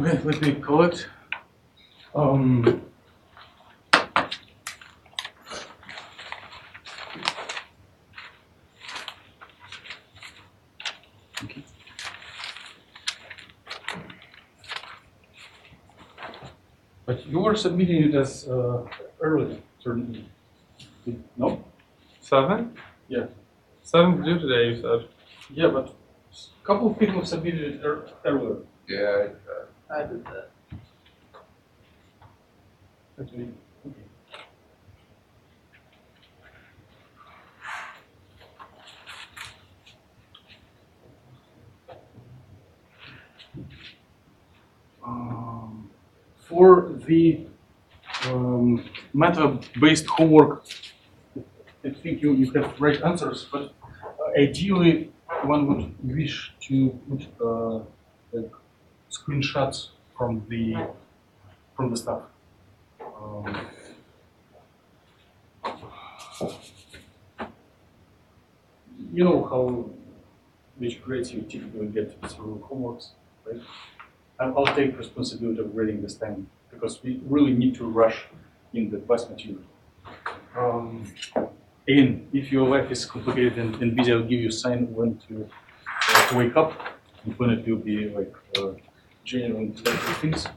Okay, let me collect. Okay. But you were submitting it as early, certainly. No? 7? Yeah. 7 due today, you said. Yeah, but a couple of people submitted it earlier. Yeah, I did that. Okay. For the meta-based homework, I think you have right answers, but ideally one would wish to put like screenshots from the stuff. You know how which grades you typically get through homeworks, right? I'll take responsibility of grading this time because we really need to rush in the class material. Again, if your life is complicated and busy, I'll give you a sign when to wake up and when it will be like general intellectual things.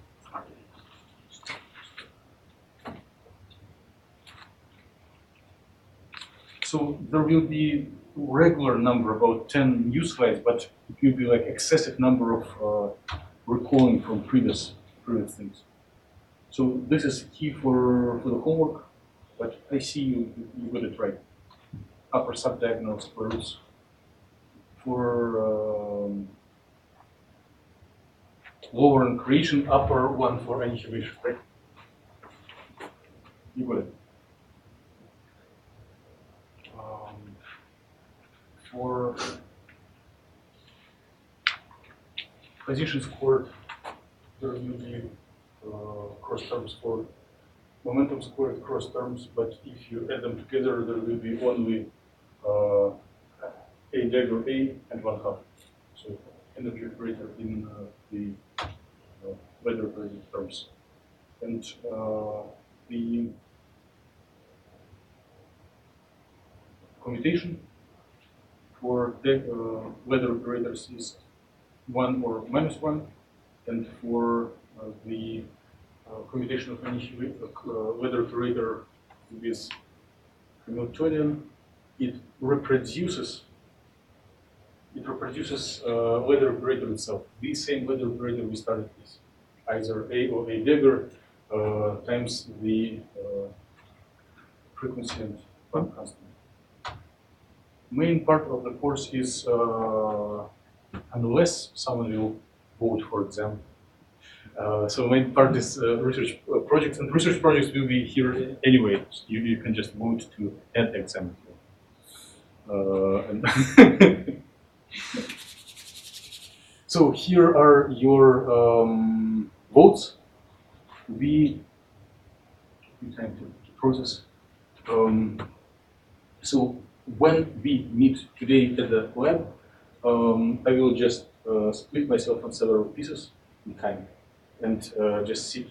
So there will be regular number, about 10 new slides, but it will be like excessive number of recalling from previous things. So this is key for the homework, but I see you got it right. Upper subdiagonal square roots. For lower and creation, upper one for annihilation, right? You got it. For position squared, there will be cross terms for momentum squared cross terms, but if you add them together, there will be only a dagger A and 1/2. So energy operator in the weather operating terms. And the commutation for weather operators is 1 or -1, and for the commutation of any weather operator with Hamiltonian, it reproduces weather operator itself. The same weather operator we started with, either A or A dagger times the frequency and time constant. Main part of the course is, unless someone will vote for exam, so main part is research projects, and research projects will be here anyway. So you can just vote to add exam. So here are your votes. We time to process. So when we meet today at the lab, I will just split myself on several pieces in time and just sit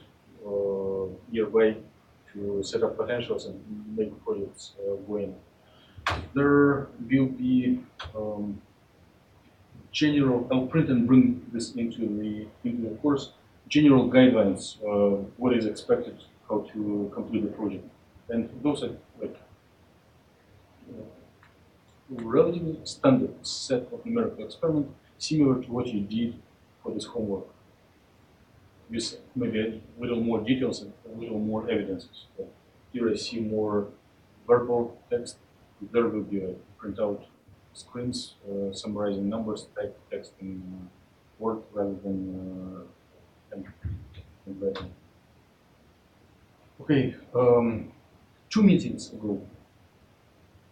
nearby to set up potentials and make projects going. There will be general. I'll print and bring this into the course. General guidelines, what is expected, how to complete the project, and those are like relatively standard set of numerical experiment, similar to what you did for this homework, with maybe a little more details and a little more evidences. So here I see more verbal text. There will be a printout screens summarizing numbers, type text in Word rather than writing. Okay, 2 meetings ago,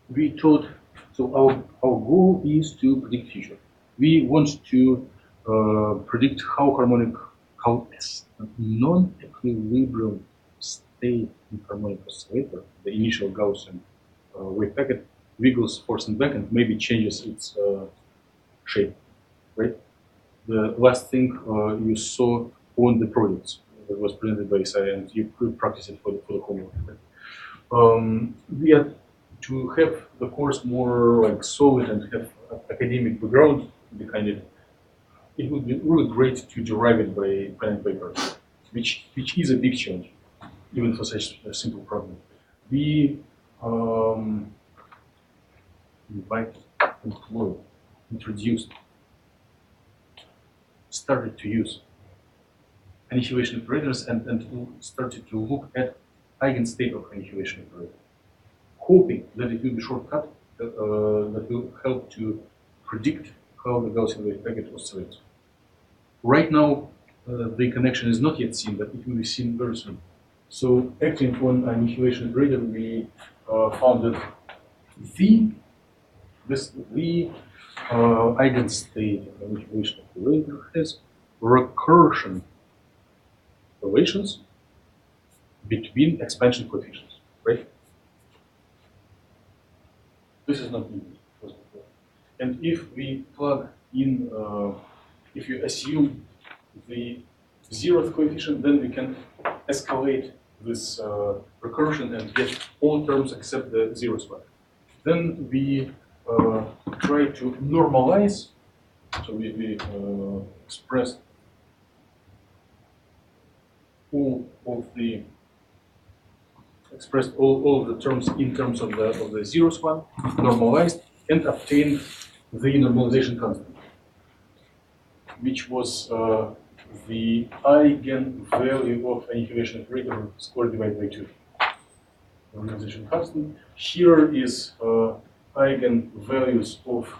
we thought. So our goal is to predict future. We want to predict how non-equilibrium state in harmonic oscillator, the initial Gaussian wave packet, wiggles forth and back and maybe changes its shape, right? The last thing you saw on the products that was presented by Isaiah, and you could practice it for the homework. We are to have the course more like solid and have academic background behind it. It would be really great to derive it by pen and paper, which is a big challenge, even for such a simple problem. We invite, employed, introduced, started to use annihilation operators and started to look at eigenstate of annihilation operator, hoping that it will be shortcut that will help to predict how the Gaussian wave packet oscillates. Right now, the connection is not yet seen, but it will be seen very soon. So, acting on annihilation operator, we found that the eigenstate of annihilation operator has recursion relations between expansion coefficients, right? This is not needed, first of all. And if we plug in, if you assume the zeroth coefficient, then we can escalate this recursion and get all terms except the zeroth one. Then we try to normalize, so we expressed all of the terms in terms of the zeroth one, normalized, and obtained the normalization constant, which was the eigenvalue of annihilation operator squared divided by 2. Normalization constant. Here is eigenvalues of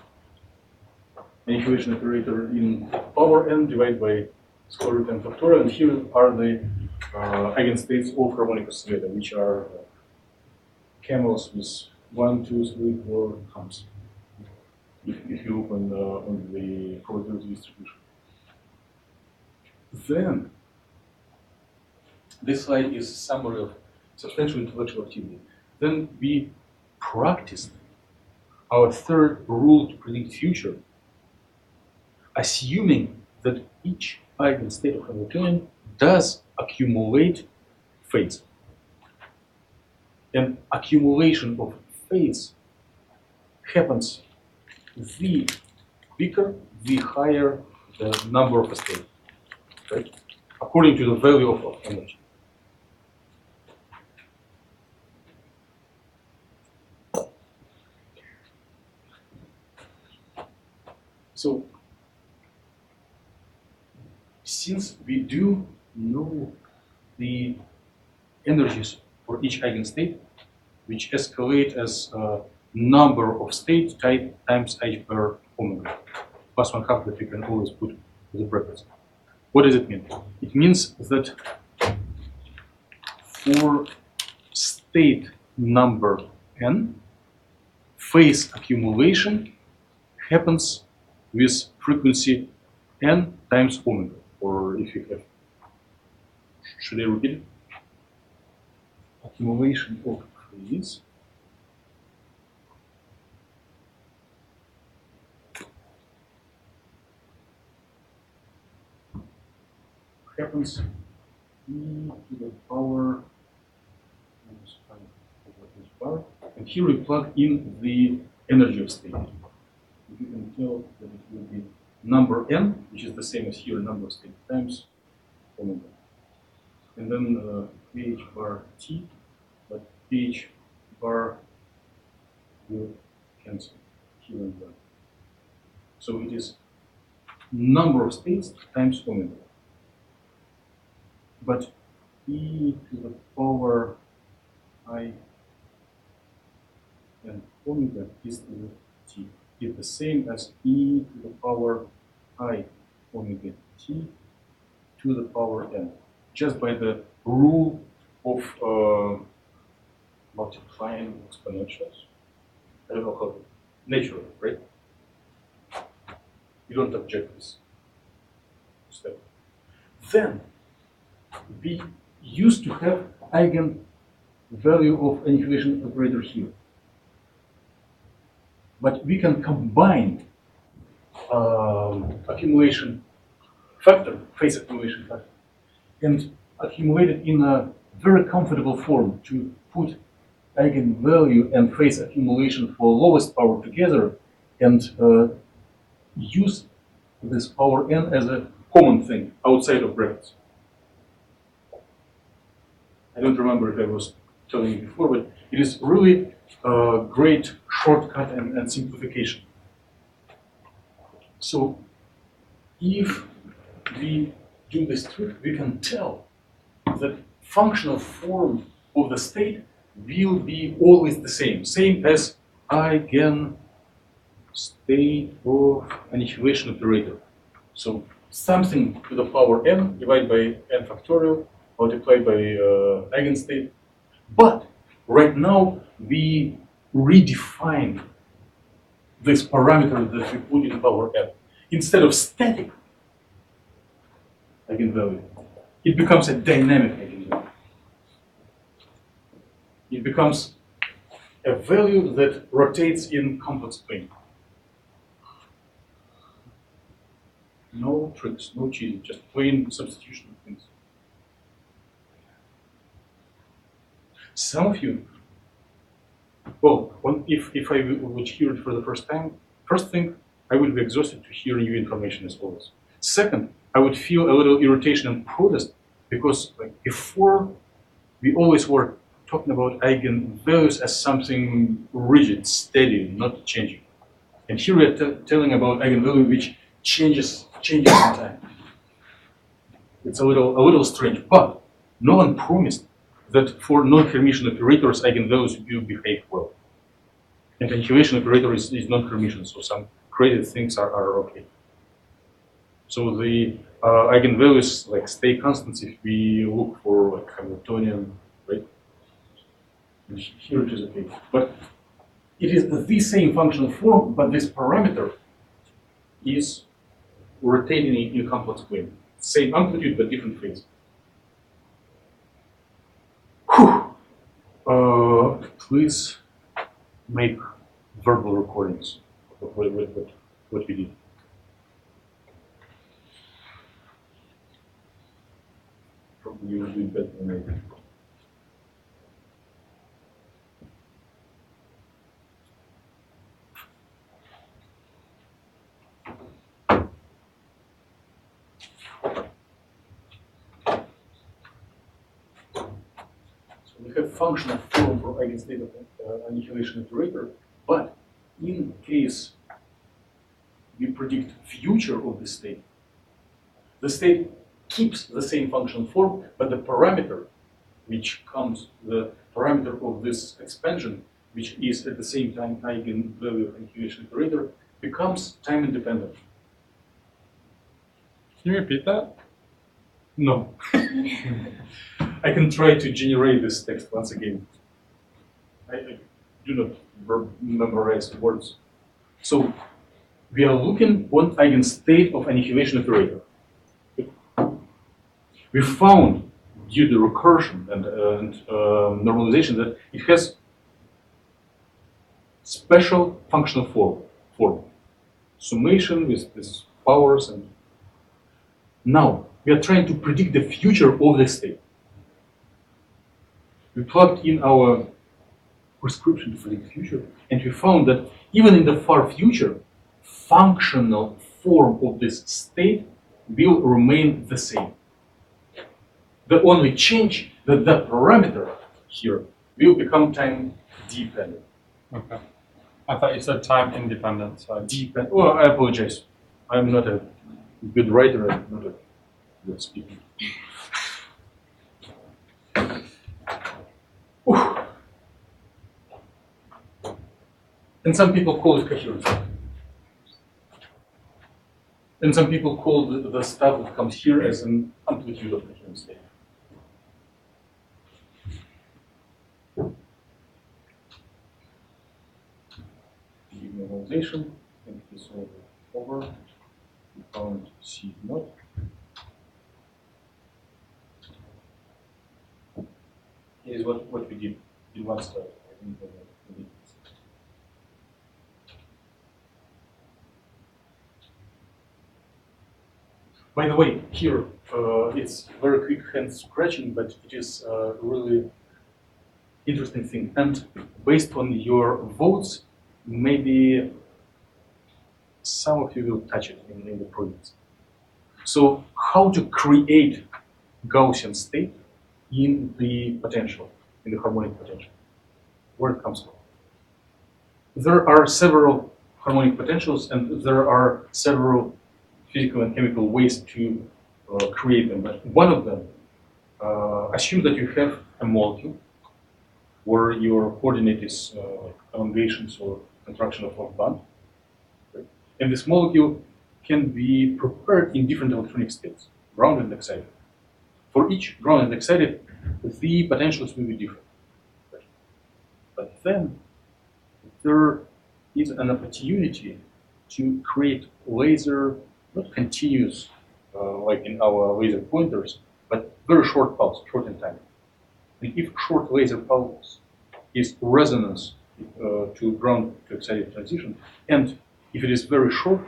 annihilation operator in power n divided by square root n factorial, and here are the eigenstates of harmonic oscillator, which are camels with 1, 2, 3, 4 humps. If you look on the probability distribution. Then, this slide is a summary of substantial intellectual activity. Then we practiced our third rule to predict future, assuming that each eigenstate of Hamiltonian does accumulate phase. And accumulation of phase happens the bigger, the higher the number of states, right? According to the value of energy. So, since we do know the energies for each eigenstate, which escalate as number of states times h per omega, plus 1/2 that we can always put in the brackets. What does it mean? It means that for state number n, phase accumulation happens with frequency n times omega, or if you have, should I repeat it? Accumulation of phase happens e to the power minus 5 over h bar, and here we plug in the energy of state. You can tell that it will be number n, which is the same as here, number of state times omega. And then pH bar T, but pH bar will cancel here and there. So it is number of states times omega. But e to the power I and omega is to the t is the same as e to the power I omega t to the power n, just by the rule of multiplying exponentials. I don't know how natural, right? You don't object this step. Then we used to have eigenvalue of annihilation operator here. But we can combine accumulation factor, phase accumulation factor, and accumulated in a very comfortable form to put eigenvalue and phase accumulation for lowest power together and use this power n as a common thing outside of brackets. I don't remember if I was telling you before, but it is really a great shortcut and simplification. So if we do this trick, we can tell that functional form of the state will be always the same as eigen state of annihilation operator. So something to the power n divided by n factorial multiplied by eigenstate. But right now we redefine this parameter that we put in power n. Instead of static eigenvalue, it becomes a dynamic eigenvalue. It becomes a value that rotates in complex plane. No tricks, no cheating, just plain substitution of things. Some of you, well, if I would hear it for the first time, first thing, I would be exhausted to hear new information as always. Second, I would feel a little irritation and protest because before we always were talking about eigenvalues as something rigid, steady, not changing. And here we are telling about eigenvalue which changes in time. It's a little strange, but no one promised that for non-Hermitian operators eigenvalues will behave well. And annihilation operator is non-Hermitian, so some created things are okay. So the eigenvalues stay constants if we look for Hamiltonian, right? And here it is okay. But it is the same functional form, but this parameter is rotating in complex plane. Same amplitude, but different phase. Please make verbal recordings of what we did. Probably you will do better than I did. We have functional form for eigenstate of annihilation operator, but in case we predict future of the state keeps the same functional form, but the parameter which comes, the parameter of this expansion, which is at the same time eigenvalue of annihilation operator, becomes time independent. Can you repeat that? No. I can try to generate this text once again. I do not memorize words. So we are looking on eigenstate of annihilation operator. We found, due to recursion and normalization, that it has special functional form. Summation with these powers. And now we are trying to predict the future of the state. We plugged in our prescription for the future, and we found that even in the far future, functional form of this state will remain the same. The only change that the parameter here will become time dependent. Okay. I thought you said time independent. So Dependent. Well, I apologize. I'm not a good writer. I'm not a good speaker. And some people call it coherence. And some people call the stuff that comes here as an amplitude of coherence state. Normalization, and it is over. We found C naught. Here is what we did in one step. By the way, here it's very quick hand scratching, but it is a really interesting thing. And based on your votes, maybe some of you will touch it in the projects. So how to create Gaussian state in the potential, in the harmonic potential, where it comes from. There are several harmonic potentials, and there are several physical and chemical ways to create them. But one of them, assume that you have a molecule where your coordinate is like elongations or contraction of a bond. Right? And this molecule can be prepared in different electronic states, grounded and excited. For each grounded and excited, the potentials will be different. Right? But then there is an opportunity to create laser, not continuous, like in our laser pointers, but very short pulse, short in time. And if short laser pulse is resonance to ground to excited transition, and if it is very short,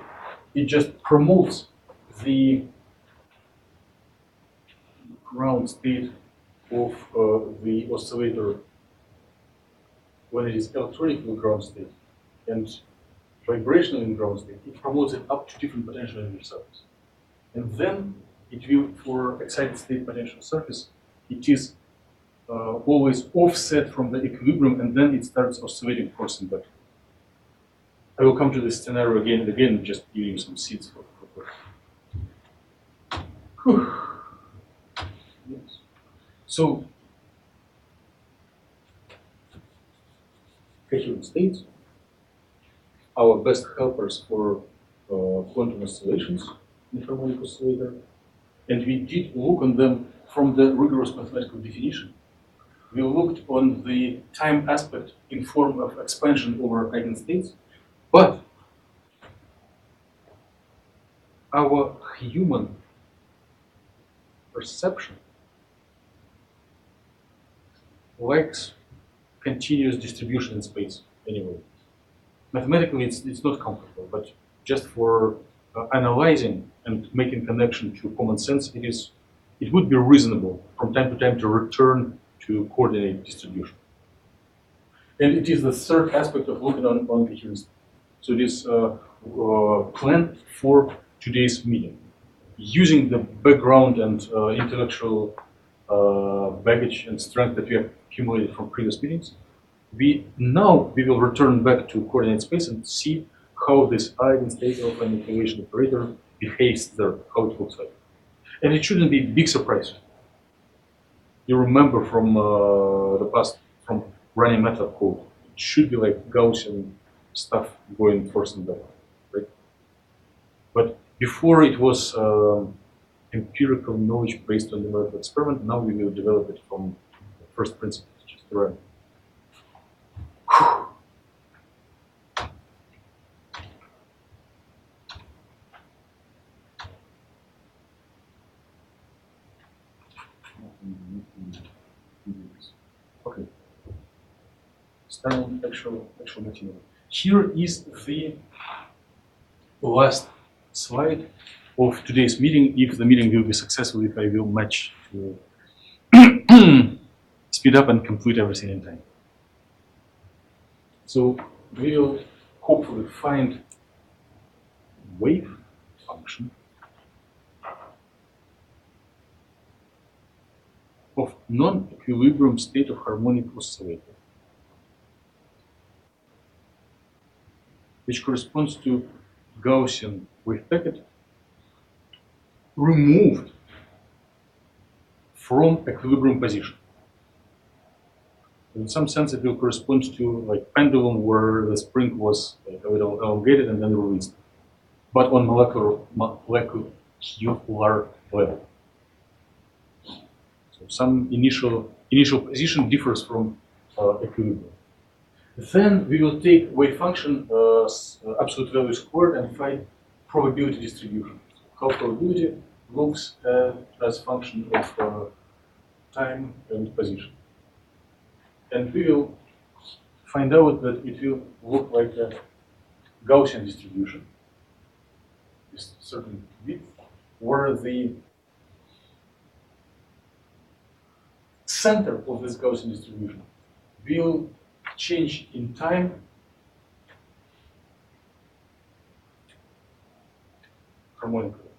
it just promotes the ground state of the oscillator when it is electronically ground state and vibrational in ground state. It promotes it up to different potential energy surface. And then it will, for excited state potential surface, it is always offset from the equilibrium, and then it starts oscillating force and back. I will come to this scenario again and again, just give you some seeds for yes. So, coherent states, our best helpers for quantum oscillations in harmonic oscillator, and we did look on them from the rigorous mathematical definition. We looked on the time aspect in form of expansion over eigenstates, but our human perception lacks continuous distribution in space anyway. Mathematically, it's not comfortable, but just for analyzing and making connection to common sense, it would be reasonable from time to time to return to coordinate distribution. And it is the third aspect of looking on coherence. So it is planned for today's meeting. Using the background and intellectual baggage and strength that we have accumulated from previous meetings, we will return back to coordinate space and see how this eigenstate of an equation operator behaves there, how it looks like. And it shouldn't be a big surprise. You remember from the past, from running MATLAB code, it should be like Gaussian stuff going forth and back, right? But before it was empirical knowledge based on numerical experiment. Now we will develop it from the first principles, just to run. Okay. Starting actual material. Here is the last slide of today's meeting. If the meeting will be successful, if I will match to speed up and complete everything in time. So we will hopefully find wave function of non-equilibrium state of harmonic oscillator, which corresponds to Gaussian wave packet removed from equilibrium position. In some sense, it will correspond to like pendulum, where the spring was like a little elongated and then released, but on molecular level. So some initial position differs from equilibrium. Then we will take wave function absolute value squared and find probability distribution. How probability looks as function of time and position. And we will find out that it will look like a Gaussian distribution, this certain width, where the center of this Gaussian distribution will change in time harmonically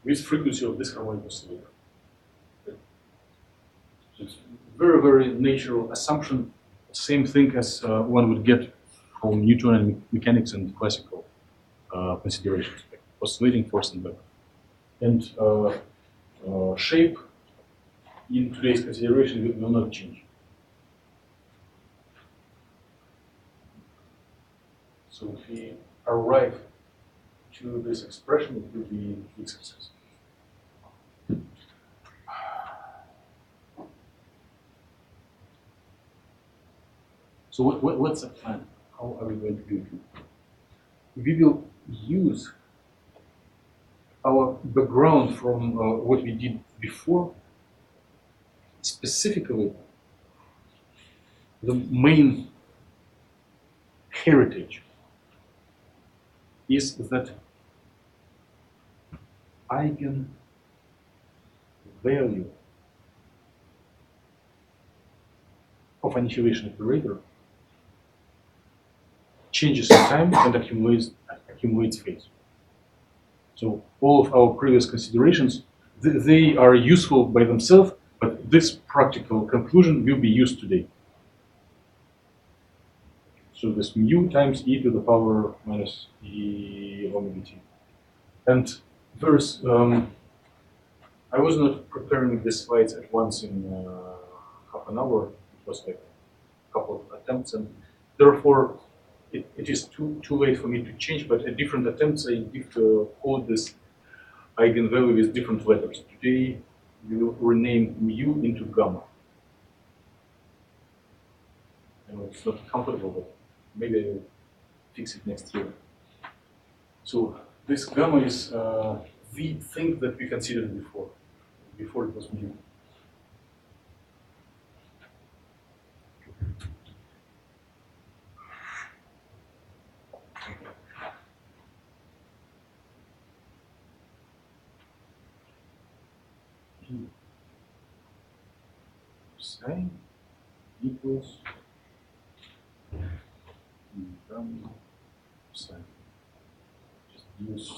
with frequency of this harmonic oscillator. It's very, very natural assumption, same thing as one would get from Newtonian mechanics and classical considerations, like oscillating force and vector. And shape in today's consideration will not change. So if we arrive to this expression, it will be a success. So what's the plan? How are we going to do it? We will use our background from what we did before, specifically the main heritage is that eigenvalue of an initiation operator changes in time and accumulates phase. So all of our previous considerations, they are useful by themselves, but this practical conclusion will be used today. So this mu times e to the power minus e omega t. And there's, I was not preparing the slides at once in half an hour. It was like a couple of attempts, and therefore it is too late for me to change, but at different attempts I did code this eigenvalue with different letters. Today we will rename mu into gamma. I know it's not comfortable, but maybe I will fix it next year. So this gamma is the thing that we considered before. Before it was mu. Psi equals gamma psi. Just use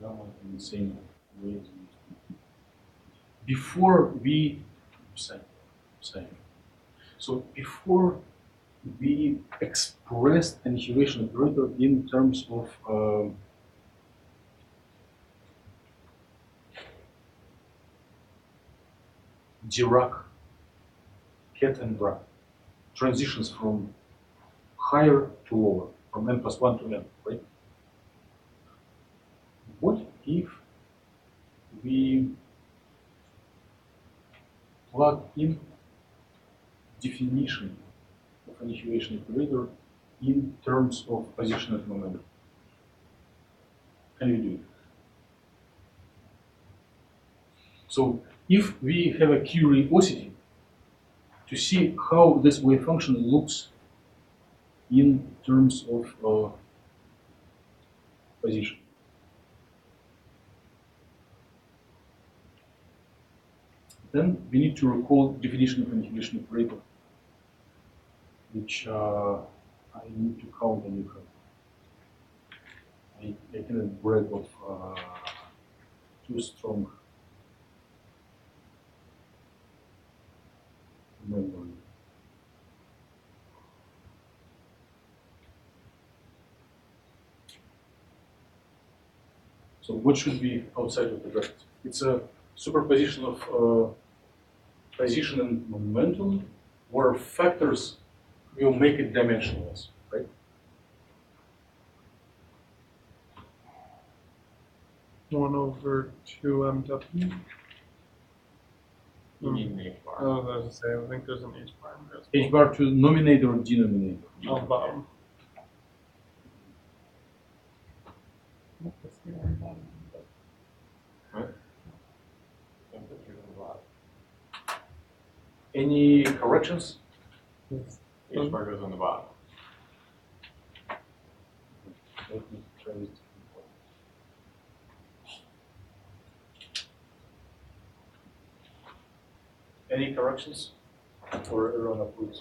gamma in the same way. Before we psi. So before we expressed an initiation operator in terms of Dirac, ket and bra, transitions from higher to lower, from n plus 1 to n, right? What if we plug in definition of an initiation operator in terms of position at momentum? Can we do it? So if we have a curiosity to see how this wave function looks in terms of position, then we need to recall definition of an integration operator, which I need to count on you. I cannot brag of too strong memory. So what should be outside of the bracket? It's a superposition of position and momentum, where factors will make it dimensionless, right? One over 2mw. You need an H bar. Oh, I was going to say, I think there's an H bar in there. H bar to nominator or denominator. On the bottom. Any corrections? H bar goes on the bottom. Let me try it. Any corrections or error proofs?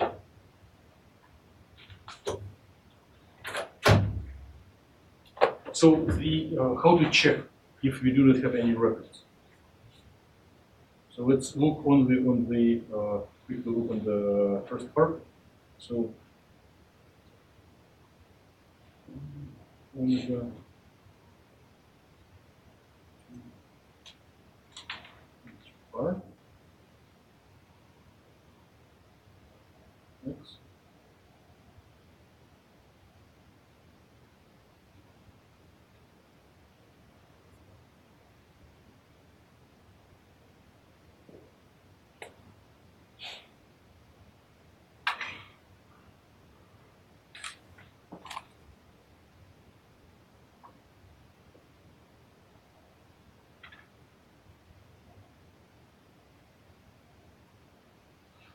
So the how to check if we do not have any records? So let's look only on the quickly look on the first part. So omega bar x.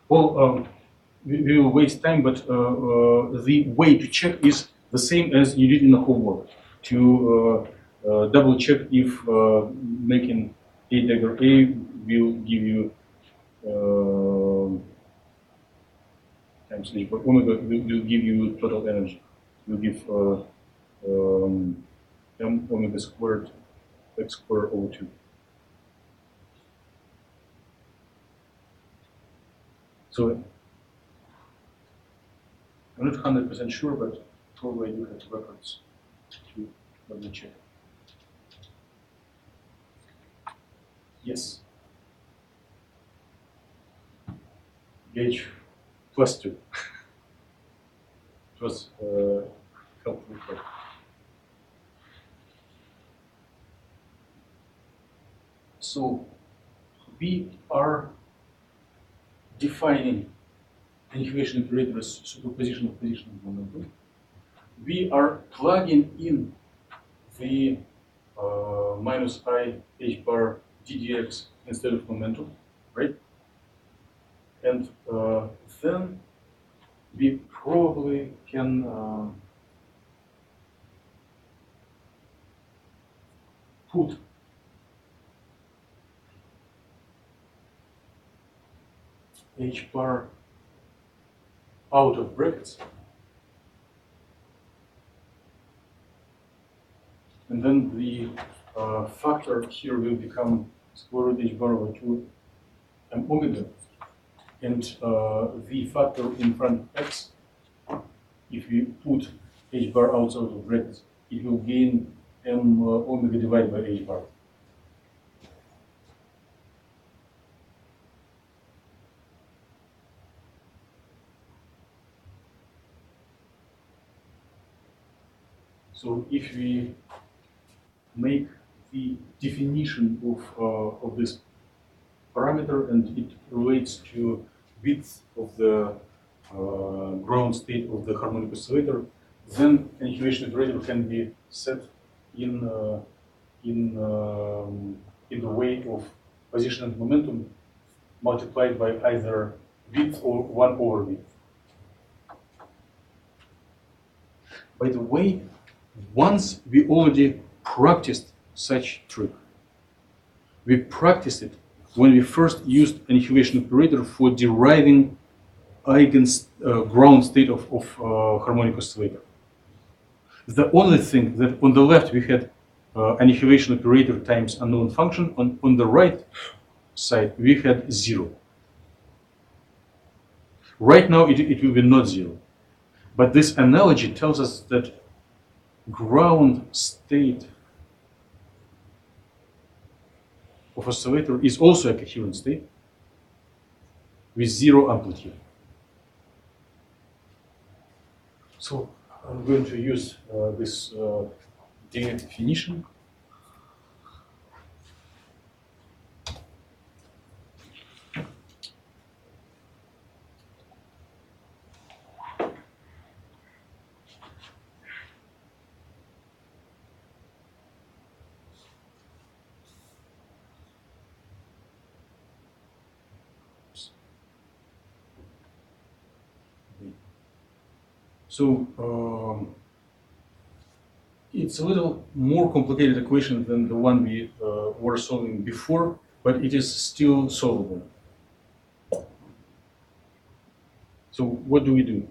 Well, we will waste time, but the way to check is the same as you did in the homework. To double check if making a dagger A will give you times h bar omega will give you total energy. Will give m omega squared x squared over 2. So I'm not 100% sure, but probably you have records to double check. Yes. Gauge +2. It was helpful. So we are defining annihilation operator as superposition of position of momentum. We are plugging in the minus I h bar ddx instead of momentum, right? And then we probably can put h bar out of brackets, and then the factor here will become square root h bar over 2 m omega, and the factor in front of x, if we put h bar outside of brackets, it will gain m omega divided by h bar. So if we make the definition of this parameter and it relates to width of the ground state of the harmonic oscillator, then annihilation operator can be set in the way of position and momentum multiplied by either width or 1 over width. By the way, once we already practiced such trick. We practiced it when we first used annihilation operator for deriving ground state of harmonic oscillator. The only thing that on the left we had annihilation operator times unknown function, on the right side we had 0. Right now it will be not 0. But this analogy tells us that ground state of oscillator is also a coherent state with 0 amplitude. So I'm going to use this definition. So it's a little more complicated equation than the one we were solving before, but it is still solvable. So what do we do?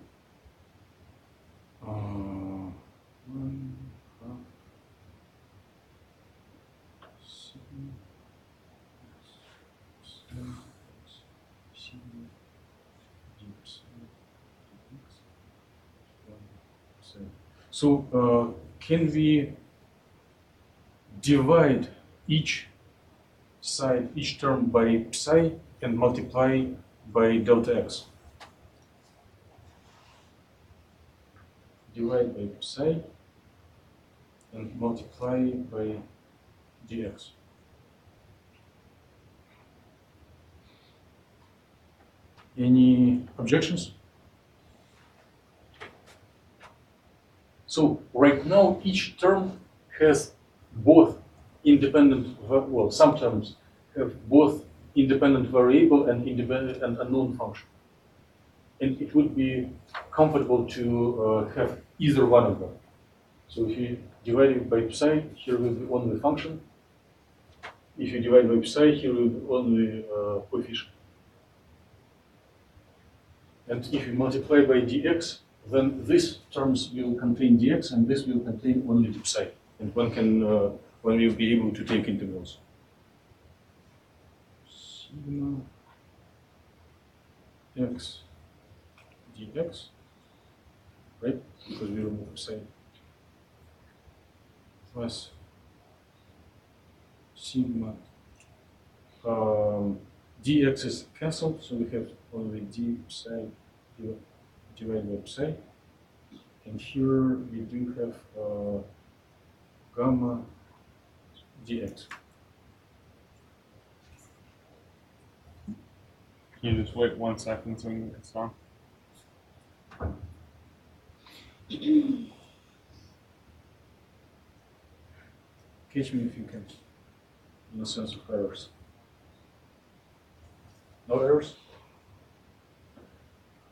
So can we divide each side, each term by psi and multiply by delta x? Divide by psi and multiply by dx. Any objections? So right now each term has both independent, well, some terms have both independent variable and independent and unknown function. And it would be comfortable to have either one of them. So if you divide it by psi, here will be only function. If you divide by psi, here will be only coefficient. And if you multiply by dx, then these terms will contain dx, and this will contain only psi. And one will be able to take integrals. Sigma x dx, right? Because we remove psi, plus sigma dx is cancelled, so we have only d psi divided by psi. And here we do have gamma dx. Can you just wait 1 second so we can get this done? Catch me if you can, in the sense of errors. No errors?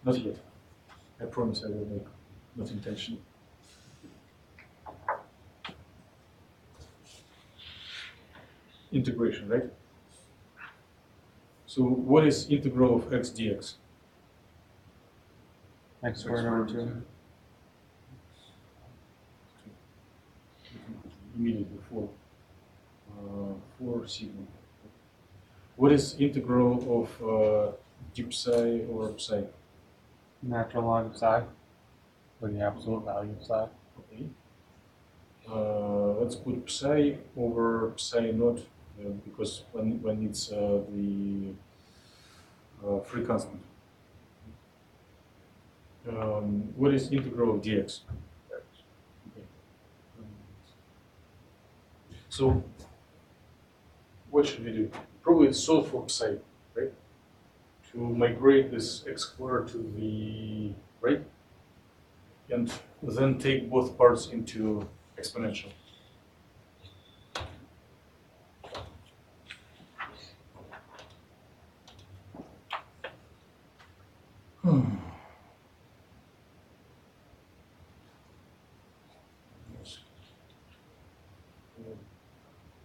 Not yet. I promise I will make, not intentional. Integration, right? So what is integral of x dx? X squared over 2. Immediately 4 sigma. What is integral of d psi over psi? Natural log of psi, or the absolute value of psi. Okay. Let's put psi over psi naught because when it's the free constant. What is integral of dx? Okay. So what should we do? Probably solve for psi, right? To migrate this x squared to the right, and then take both parts into exponential.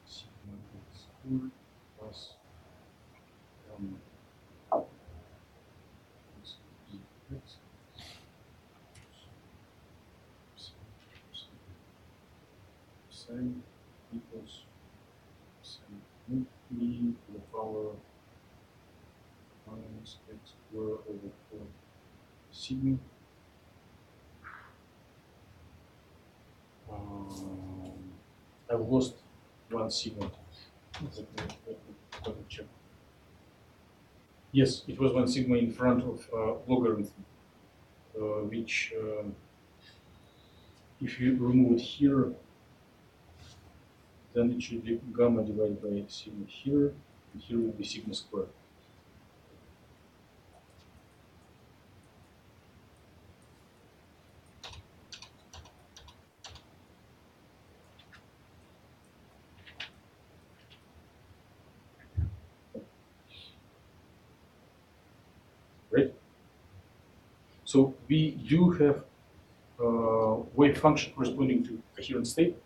Sigma x squared plus x psi equals psi naught e to the power minus x squared over 4 sigma. I've lost 1 sigma. Let me check. Yes, it was 1 sigma in front of logarithm, which if you remove it here, then it should be gamma divided by sigma here, and here will be sigma squared. Right? So we do have wave function corresponding to coherent state,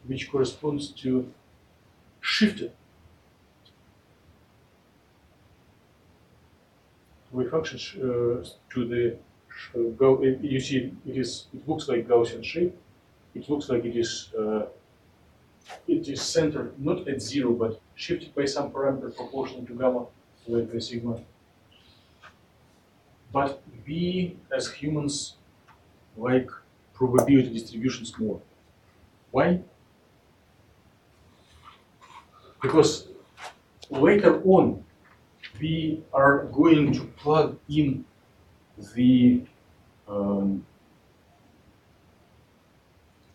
which corresponds to shifted. wave function to the go. You see, it looks like Gaussian shape. It looks like it is centered not at zero, but shifted by some parameter proportional to gamma, like the sigma. But we, as humans, like probability distributions more. Why? Because later on, we are going to plug in the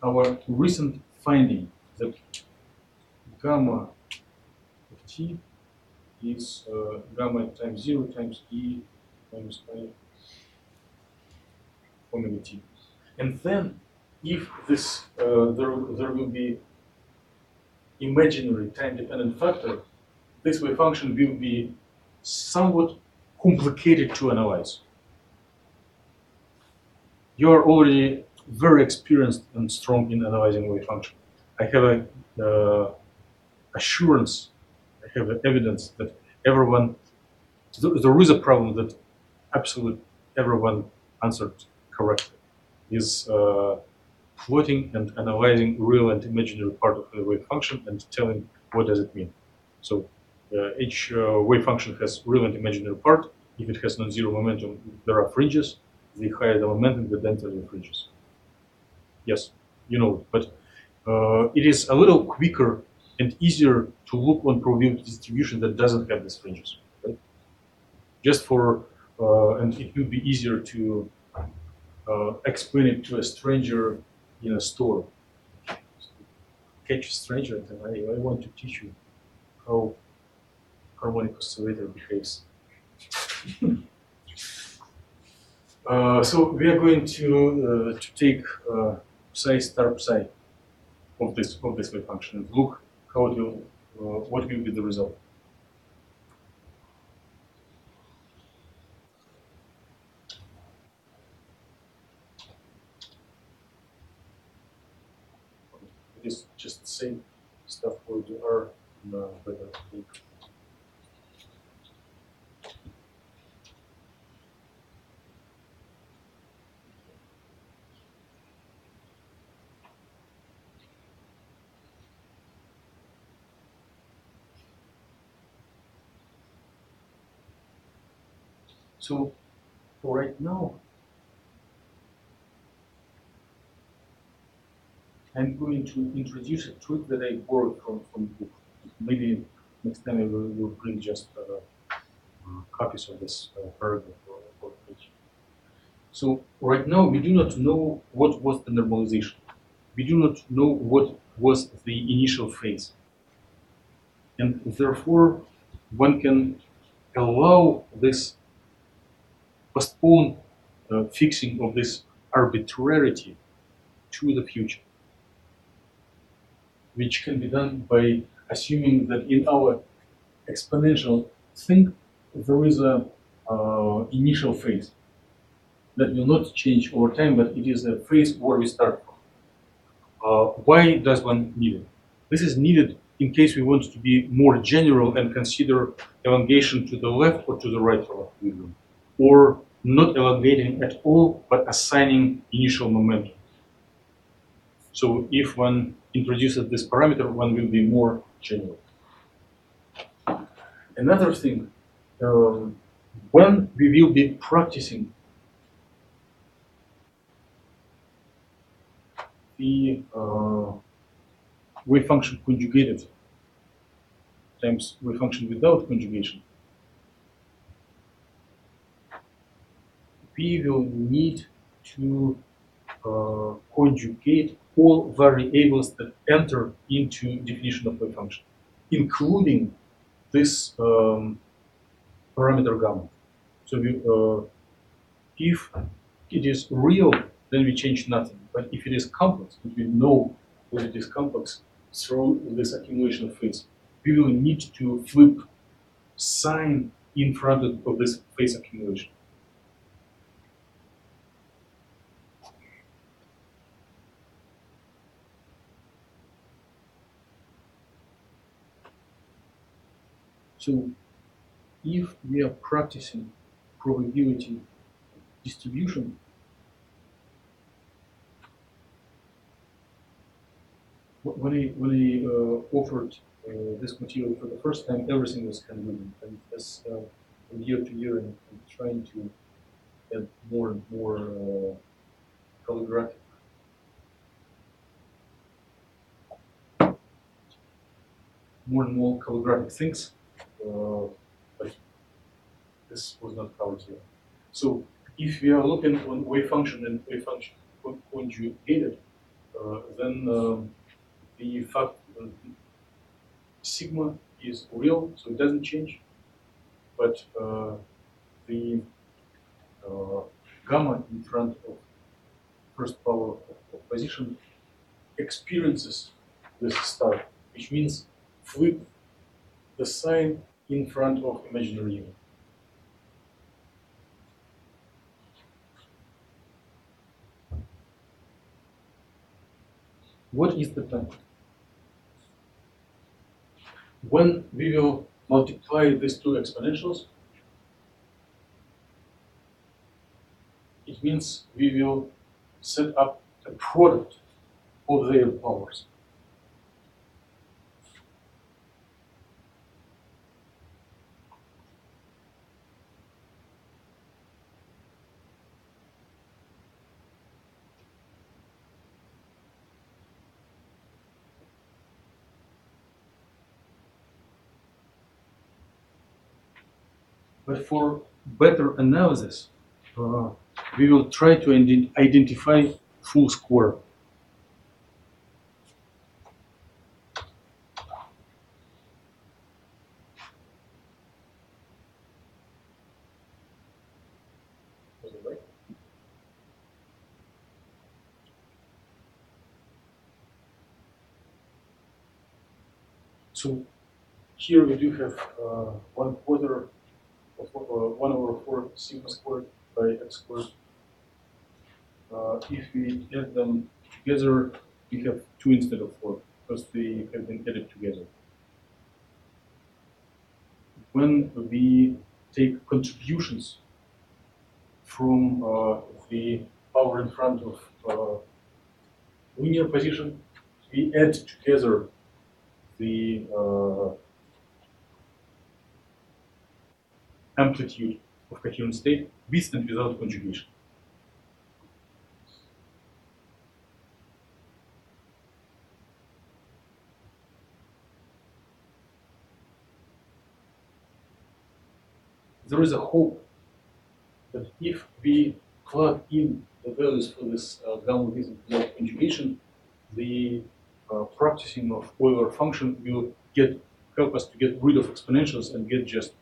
our recent finding that gamma of t is gamma times 0 times e times I omega t. And then, if this there will be imaginary time-dependent factor, this wave function will be somewhat complicated to analyze. You are already very experienced and strong in analyzing wave function. I have a assurance, I have evidence that everyone, there is a problem that absolutely everyone answered correctly, is plotting and analyzing real and imaginary part of the wave function and telling what does it mean. So each wave function has real and imaginary part. If it has non-zero momentum, there are fringes. The higher the momentum, the denser the fringes. Yes, you know it, but it is a little quicker and easier to look on probability distribution that doesn't have these fringes. Right? Just for, and it will be easier to explain it to a stranger in a store. Catch a stranger and say, I want to teach you how harmonic oscillator behaves. So we are going to take psi star psi of this wave function and look how it will, what will be the result. It is just the same stuff we'll do R better. So for right now, I'm going to introduce a trick that I borrowed from the book. Maybe next time I will bring just copies of this paragraph or page. So right now we do not know what was the normalization. We do not know what was the initial phase. And therefore, one can allow this postpone fixing of this arbitrarity to the future, which can be done by assuming that in our exponential thing, there is a initial phase that will not change over time, but it is a phase where we start from. Why does one need it? This is needed in case we want to be more general and consider elongation to the left or to the right of equilibrium, or not elongating at all, but assigning initial momentum. So if one introduces this parameter, one will be more general. Another thing, when we will be practicing the wave function conjugated times wave function without conjugation, we will need to conjugate all variables that enter into definition of wave function, including this parameter gamma. So if it is real, then we change nothing. But if it is complex, if we know that it is complex through this accumulation of phase, we will need to flip sign in front of this phase accumulation. So if we are practicing probability distribution, when I offered this material for the first time, everything was handwritten, and as from year to year, I'm trying to add more and more calligraphic. More and more calligraphic things, but this was not covered here. So if we are looking on wave function and wave function conjugated, then the fact sigma is real, so it doesn't change, but the gamma in front of first power of position experiences this star, which means flip the sign in front of imaginary unit. What is the time? When we will multiply these two exponentials, it means we will set up a product of their powers. But for better analysis, we will try to identify full square. So here we do have 1/4 of 1/4 sigma squared by x squared. If we add them together, we have 2 instead of 4 because they have been added together. When we take contributions from the power in front of linear position, we add together the amplitude of coherent state with and without conjugation. There is a hope that if we plug in the values for this gamma with and without conjugation, the practicing of Euler function will help us to get rid of exponentials and get just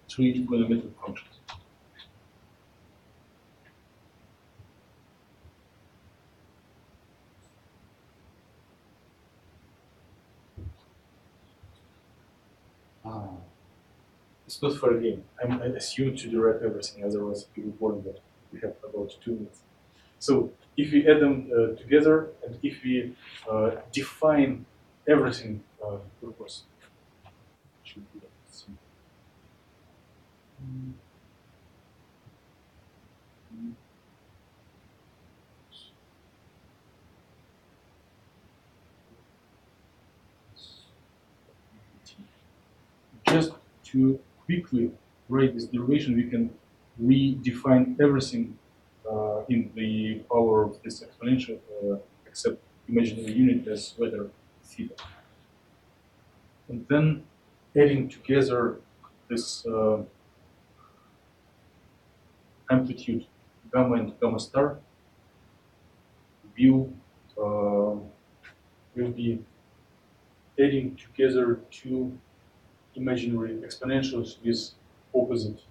3 trigonometric functions. It's not fair game. I assume to direct everything, otherwise it will be boring, but we have about 2 minutes. So if we add them together, and if we define everything, of course, should be just to quickly write this derivation, we can redefine everything in the power of this exponential, except imaginary unit as letter theta. And then adding together this amplitude gamma and gamma star will be adding together 2 imaginary exponentials with opposite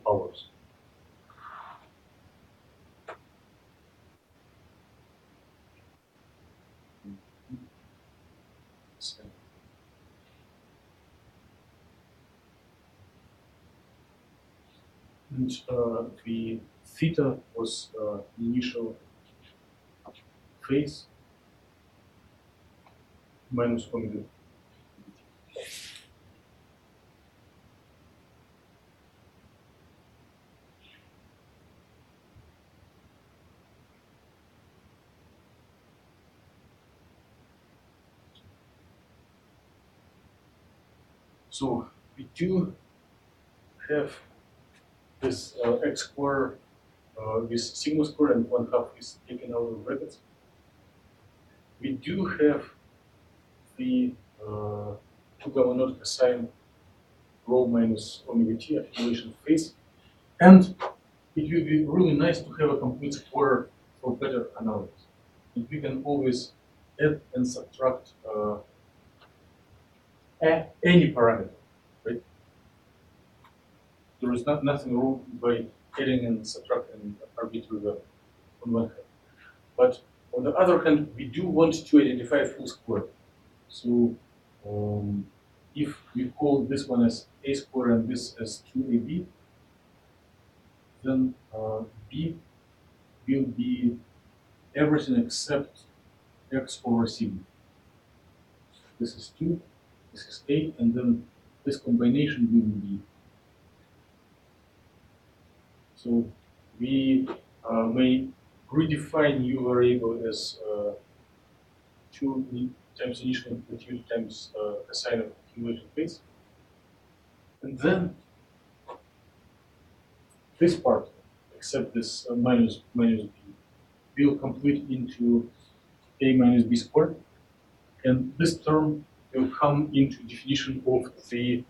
powers. And the theta was initial phase minus omega. So we do have this x square with sigma square and 1/2 is taken out of brackets. We do have the 2 gamma naught cosine rho minus omega t accumulation phase, and it will be really nice to have a complete square for better analysis. And we can always add and subtract any parameter, right? There is nothing wrong by adding and subtracting an arbitrary value on one hand. But on the other hand, we do want to identify a full square. So if we call this one as a square and this as 2ab, then b will be everything except x over sigma. This is 2, this is a, and then this combination will be b. So we may redefine new variable as 2 times initial amplitude times cosine of accumulation phase. And then this part, except this minus b, will complete into a minus b squared. And this term will come into definition of the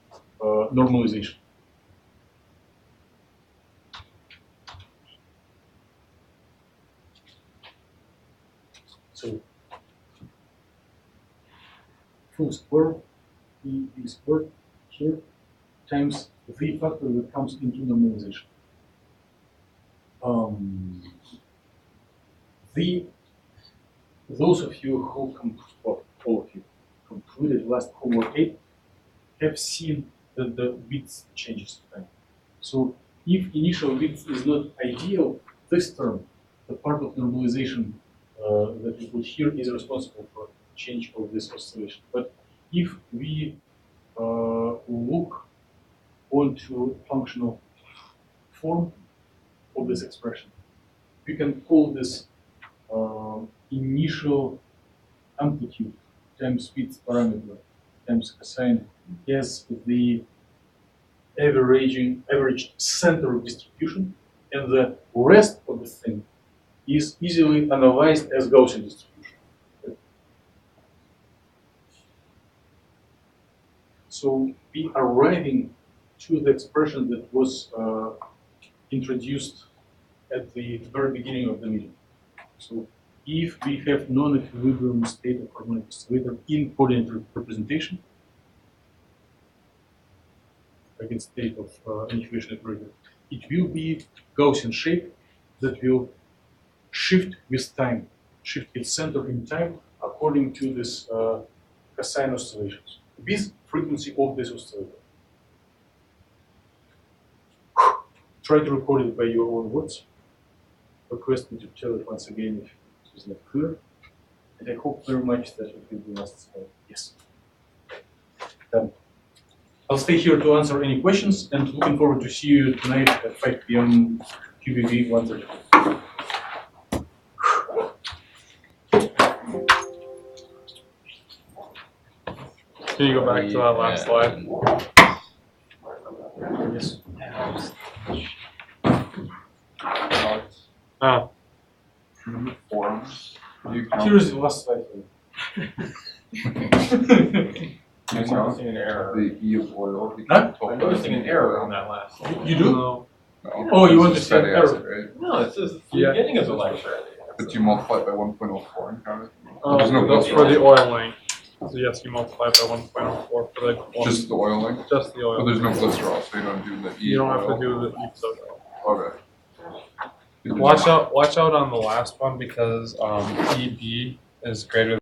normalization. So full square, b squared here, times the factor that comes into normalization. Those of you who all of you completed last homework 8 have seen that the width changes to time. So if initial width is not ideal, this term, the part of normalization that we put here, is responsible for change of this oscillation. But if we look onto functional form of this expression, we can call this initial amplitude times width parameter times cosine as the average center of distribution, and the rest of the thing is easily analyzed as Gaussian distribution. So we are arriving to the expression that was introduced at the very beginning of the meeting. So if we have non-equilibrium state of harmonic oscillator in coordinate representation, against state of annihilation operator, it will be Gaussian shape that will shift with time, shift its center in time according to this cosine oscillations with frequency of this oscillator. Try to record it by your own words. Request me to tell it once again if it is not clear. And I hope very much that it will be last slide. Yes. Done. I'll stay here to answer any questions, and looking forward to see you tonight at 5 p.m. QBV 132. Can you go back to that last slide? Yes. Oh. Forums. Here is the last slide. I'm noticing an error. The E of oil. Huh? I'm noticing an error on that last one. You do? No. No, Oh, you it's want to just say fatty error? acid, right? No, it says the Yeah. beginning of the lecture. But you multiply it by 1.04 and count it. Oh, There's no That's filter. for the oil length. So yes, you multiply by 1.04 for the oil. Just the oil length? Just the But oil. there's no glycerol, so you don't do the E You don't oil. have to do the E soda. Okay. Watch out on the last one because EB is greater